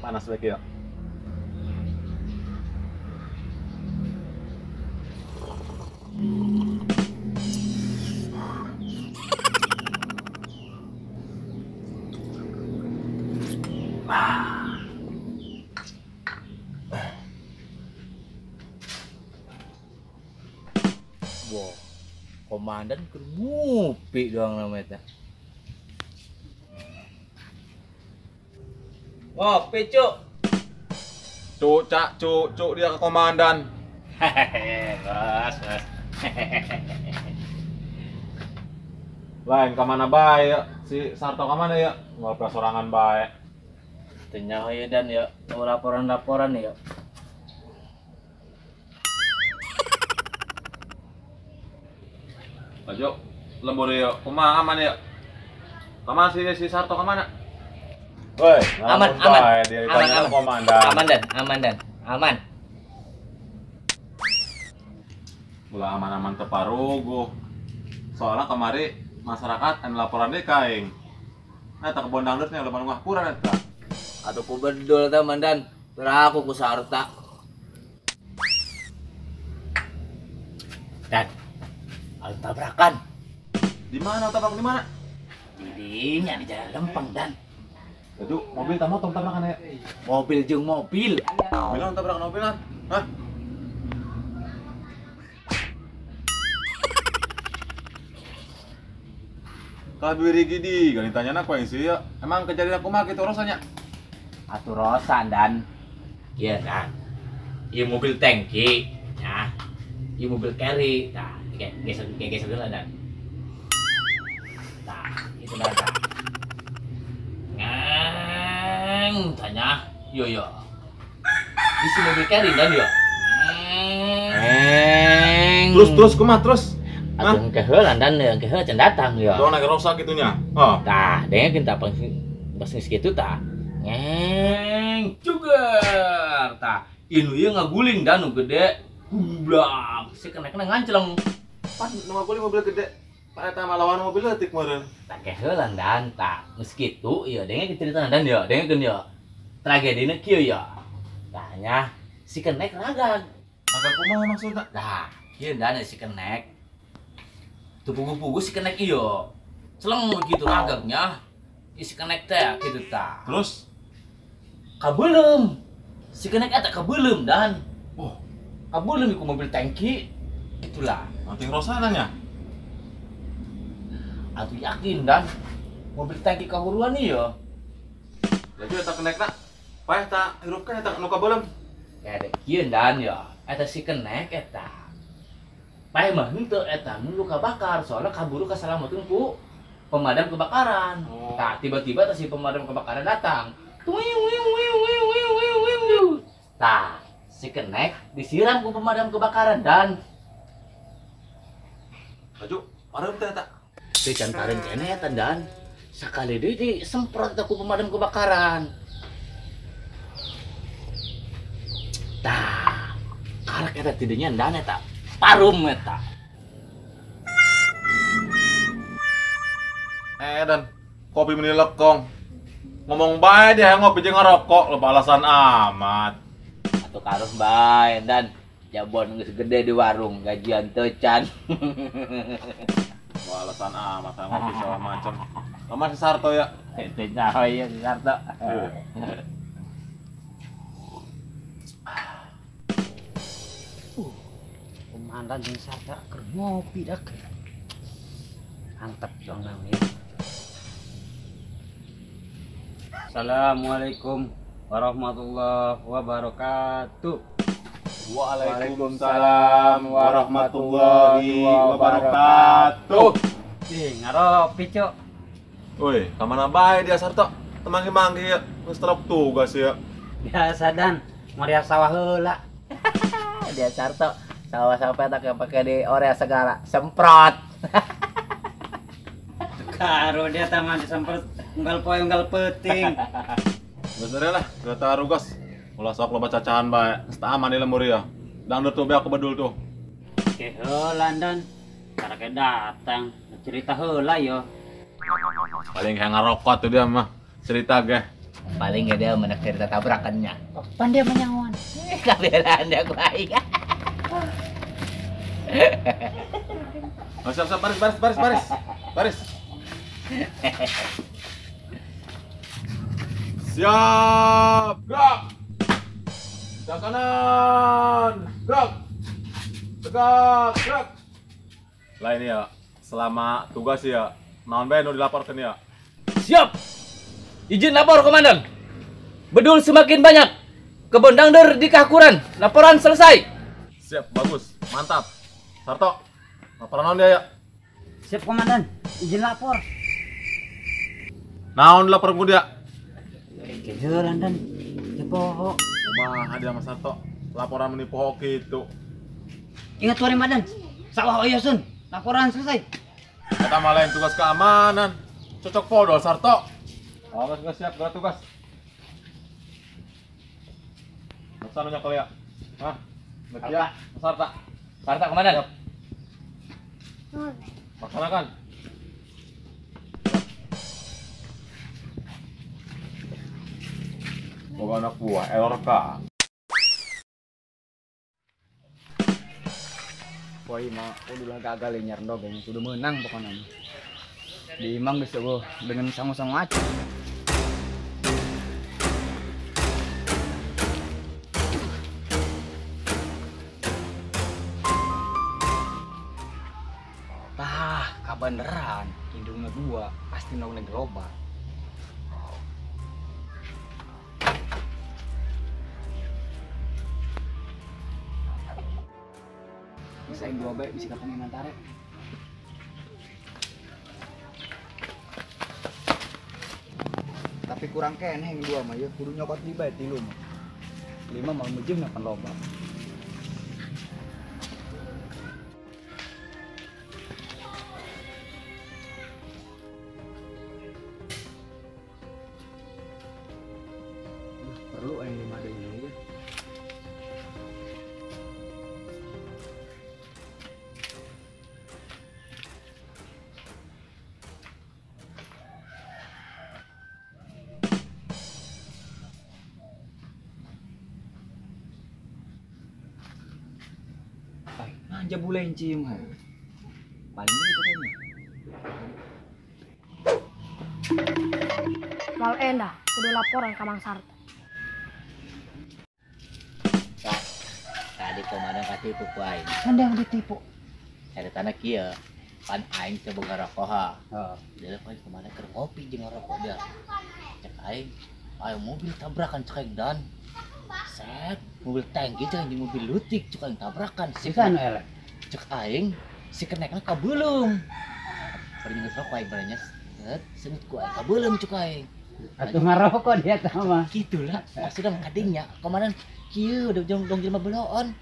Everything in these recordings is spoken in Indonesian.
Panas lagi ya. Wow, komandan kermupi doang namanya. Ngopi, Cuk. Cuk dia ke komandan. Hehehe, bos. Lain kemana bae ya? Si Sarto kemana ya? Ngobrol sorangan bae. Tanya ya dan ya, mau laporan-laporan ya. Ayo, lembur ya. Kumaha aman ya? Kemana si Sarto kemana? Woi, Aman. Dia ditanya Aman. komandan. Aman. Ulah aman-aman teparugo. Soalnya kemari masyarakat anu laporan deh kaing. Nah, tak kebon dangdutnya udah ngah pura eta. Aduh ku bedul teh mandan. Teraku ku sarta. Dan ada tabrakan. Di mana tabrak di mana? Didinya di jalan lempeng dan Aduh, mobil tak motong tabrakan ya. mobil jeung mobil. Bilang tabrakan mobilan. Hah? Kabiri gidi, gak ditanya aku yang sih ya. Emang kejadian aku mah gitu rasanya. Atuh rosan dan iya dan iya mobil tangki ya iya mobil carry nah geser dulu dan nah itu dah ngang tanya yo isi mobil carry dan yo Terus kumaha terus? Hah? Aduh kehelan dan yang kehelan can datang yo Doang lagi rusak gitunya. Oh. tah dengan kita bisnis gitu tah ngeng juga tah inu ieu ngaguling dan nu gede gublak si kena nganceleng Pan nama kulit mobil gede. Pak eta lawan mobil leutik meureun. tak keheulan dan tah geus kitu ieu denge cerita dan ya dengekeun ya tragedina kieu ya tanya si kenek ragag Agak kumaha maksudna? nah kieu dan si kenek tu pugu-pugu si kenek ieu celeng begitu ragagnya si kenek teh kitu tah Terus kabeulem si kenek eta kabeulem dan oh, kabeulem iku mobil tangki gitulah nanti rosananya. aku yakin dan mobil tangki kahuruan ieu Jadi eta kenekna. Paeh ta hirupkeun eta nu kabeulem. ya ada kieu dan ya eta si kenek eta paeh mah henteu eta nu luka bakar soalnya kaburu kasalametkeun ku pemadam kebakaran. Oh. Tah tiba-tiba si pemadam kebakaran datang. Tah si kenek disiram ku pemadam kebakaran dan Baju arep teh eta. si can pareun keneh eta dan sakali deui disemprot ku pemadam kebakaran. Tah karek eta tidinya dan eta parum eta. Dan kopi meni lekong. Ngomong bae dia ngopi jeung ngerokok, lo alasan amat. Atuh karuh bae dan jabon geus gede di warung gajian teu can. Lo alasan amat ngopi segala macem. Mama si Sarto ya. Teu nyaho ieu si Sarto. Komandan jeung Sarto keur ngopi dak. Mantep dong ya. Assalamualaikum. warahmatullahi wabarakatuh. Waalaikumsalam warahmatullahi wabarakatuh. Ngaropi, Cok. Woi, kamana bae dia Sarto? Temanggi-manggi ya, geus telok tugas ya. Biasa dan Maria sawah heula. Dia Sarto sawah sampai tak pakai di Orea segala semprot. Karo dia taman disemprot unggal poe unggal peuting. Geus lah, kita rugas. Ulah sok loba cacahan bae, geus teu aman di lembur ya. Dangdut tuh beak kebedul tuh. Ke heula dan karake datang cerita heula yo. Paling kayak ngerokok tuh dia mah. Cerita ge. Paling gak dia menek cerita tabrakannya. Kapan dia menyawan? Kabelaan dia ku aing. Oh, siap, baris. Siap, gerak. Ke kanan, gerak. Tegak, gerak. Lah ini ya, selama tugas ya, naon bae nu dilaporkeun ya. Siap. Izin lapor komandan. Bedul semakin banyak. Kebun dangder di Kakuran. Laporan selesai. Siap, bagus, mantap. Sarto, laporan naon dia ya? Siap komandan, izin lapor. Naon lapor ku dia? Ke heula dan ke poho. Kumaha dia Mas Sarto? Laporan menipu hoki itu. Ingat tuh Ramadan, sawah Oyosun, laporan selesai. Kita malah yang tugas keamanan. Cocok podol Sarto. Tugas siap, gerak tugas. Masa nu nyakel ya? Hah? Betia, Sarta. Sarta komandan. Laksanakan. Boga anak buah, LRK. Woi mah udah gagal ya nyar dog yang sudah menang pokoknya di imang geus eueuh dengan sangu-sangu aja. Tah, kabeneran indungna dua pasti naungna global. Bisa yang dua baik bisa ketemu mantare. Tapi kurang keneh yang dua mah ya kudu nyokot di bae tilu mah. Lima mau mujeng akan loba. Perlu yang lima ada ini ya. Aja boleh cium ha. Paling gitu kan. Mal endah, kudu laporan ke Mang Sarto. Tadi komandan katipu ku aing. Anda yang ditipu. Ada tanah kieu. Pan aing teu boga rokok. Heeh. Dia poin komandan keur ngopi jeung ngarokok dia. Cek aing, ayo mobil tabrakan cek aing dan. Set, mobil tangki cek jeung mobil lutik cek aing tabrakan. Si kan elek. Cek aing si kenekna kabeulung. Bari ngeus rokok aing baranya. Set, seungut ku aing kabeulung cek aing. Atuh ngarokok dia tah mah. Gitulah, maksudnya kadingnya komandan kieu udah dong jelema beloon.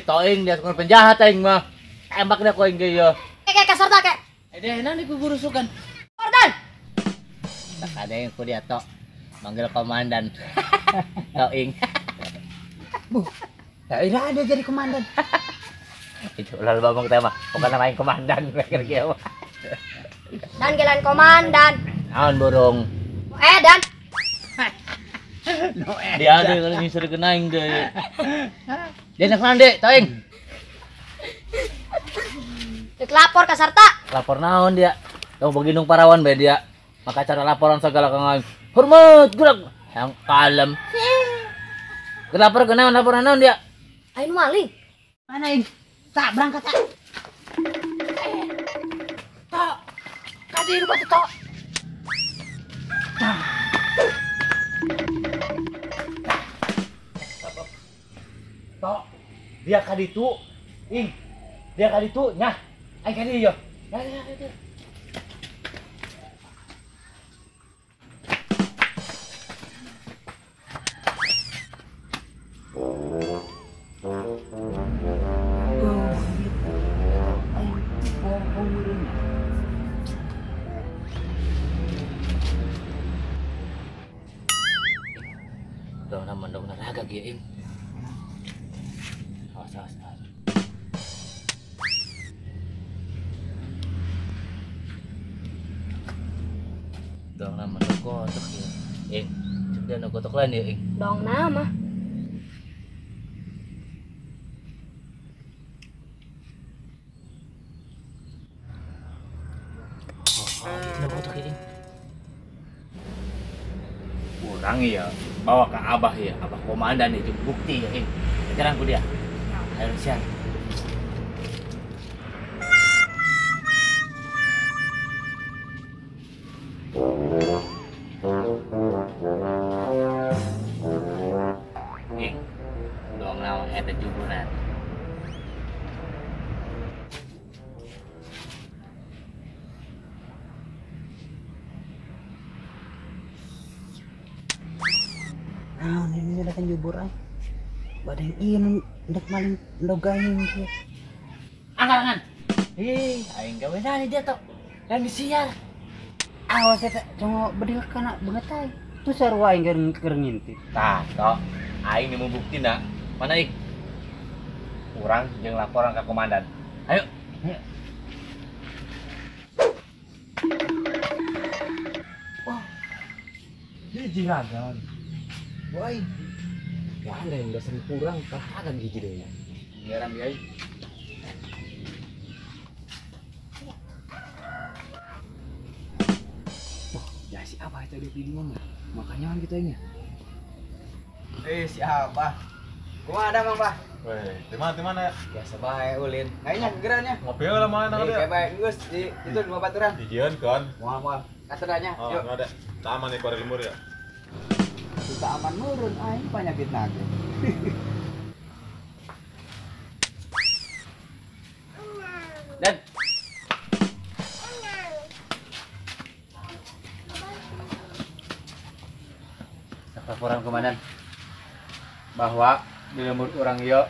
Toing dia tukang penjahat aing mah. Embak dia ku aing ge ya. Ke Sarto ke. Deh, nang ku gurusukan. Ordan. Tak ada yang ku dia tok. Manggil komandan. Toing. Ya udah ada jadi komandan. Itu ulah babang teh mah. Bukan main komandan mikir kieu. Dan gelan komandan. Naon burung. Dan. Dia ada kalau nyisir ke naing deh. Dia nak nande, Toing. Dik lapor ke Sarta. Lapor naon dia? Tahu begindung parawan be dia. Maka cara laporan segala kang hormat gerak yang kalem. Lapor ke naon laporan naon dia? Ain maling. Mana ing? Tak berangkat tak. Tak. Kadi rumah tok. Tok, dia kadi tu, dia kadi tu, nyah, ay kadi yo, ya. Dong naraga gitu, awas. Dong nama kotok ya, cek dia kotok lain ya, Dong nama. Nah kotok ya, kurang ya, bawa ke abah ya, abah komandan itu bukti ya, sekarang ku dia, ayo siap. Dong nawa eta juburan. Ini datang jubur ay. Badang ieu ndak maling ndogaing kieu. Angan. Aing gawe nani dia tok. Dan disiar. Awas eta cuma bedil kana banget ay. Tu sarua aing keur ngintip. Tah, tok. Aing mau buktina. Mana ik? Urang jeung laporan ke komandan. Ayo. Wah. Ini jiragan. Woi. Ya ada yang udah sering kurang, agak gigi deh ya. Ngeran guys. Wah, ya si Abah itu ada di mana? Makanya kan kita ini. Si Abah. Kuma ada Mang Bah? Weh, di mana ya? Biasa bae ulin. Kayaknya gerannya. Ngopi lah mana Kayak dia? baik geus di itu di baturan. Dijieun kan? Moal. Katedanya. Oh, Yuk. enggak ada. Taman nih kore lemur ya. Kita aman nurun aing penyakit nage. Dan laporan komandan bahwa di lemur orang ieu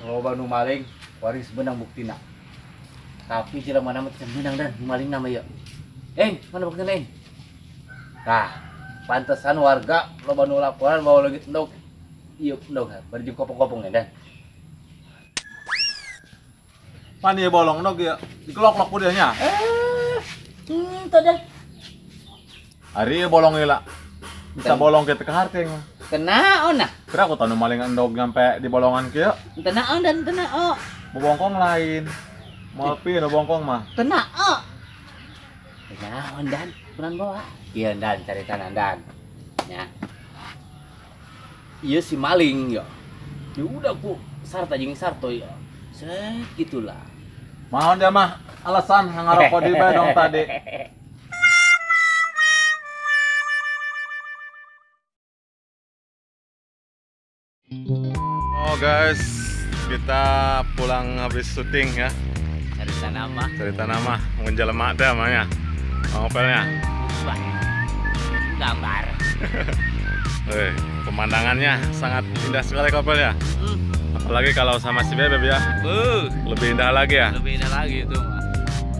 loba nu maling waris benang buktina. Tapi jelema nama teh benang dan nu maling nama ieu. Mana buktina eng? Tah, pantesan warga loba nu laporan bahwa lagi endog. Ieu endog bari kopong-kopong dan. Pan ieu bolong nog ya. Dikelok-lok ku dieu nya. Tuh dan. Ari ieu bolong heula. Bisa bolong ke teu harteng. Kenaon nah? Kira aku tahu maling endog nyampe di bolongan kieu. Tenaon dan tenao. Bobongkong lain. Moal pi nu bongkong mah. Tenao. Tenaon dan bulan bawa. Iya dan cari tanah dan. Ya. Iya si maling ya. Ya udah ku sarta jeung sarto ya. Set gitulah. Mahon dia mah alasan ngarokok di bedong tadi. Oh guys, kita pulang habis syuting ya. Cerita nama. Cerita nama menjelma teh namanya. Ngopelnya. Wah. Gambar. Pemandangannya sangat indah sekali kopelnya. Apalagi kalau sama si Bebek ya. Lebih indah lagi ya. Lebih indah lagi itu mah.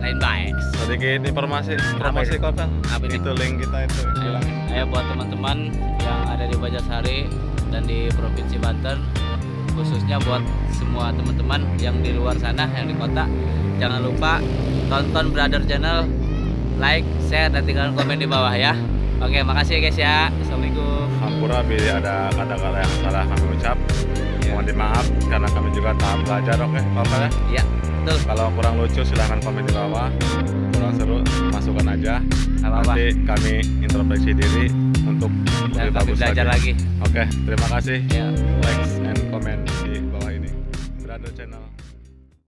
Lain baik. Sedikit informasi kopel. Apa ini? Itu link kita itu bilangin. Ayo buat teman-teman yang ada di Bajasari dan di Provinsi Banten, khususnya buat semua teman-teman yang di luar sana, yang di kota, jangan lupa tonton Brother Channel, like, share, dan tinggalkan komen di bawah ya. Oke, makasih ya guys ya. Assalamualaikum. Hampura bila ada kata-kata yang salah kami ucap, mohon dimaaf karena kami juga tahap belajar. Oke, kopel ya. Iya, betul. Kalau kurang lucu silahkan komen di bawah. Kurang seru masukkan aja. Apa-apa. Nanti kami introspeksi diri untuk Dan lebih kami bagus belajar lagi. Oke, terima kasih. Ya. Like and comment di bawah ini. Brother Channel.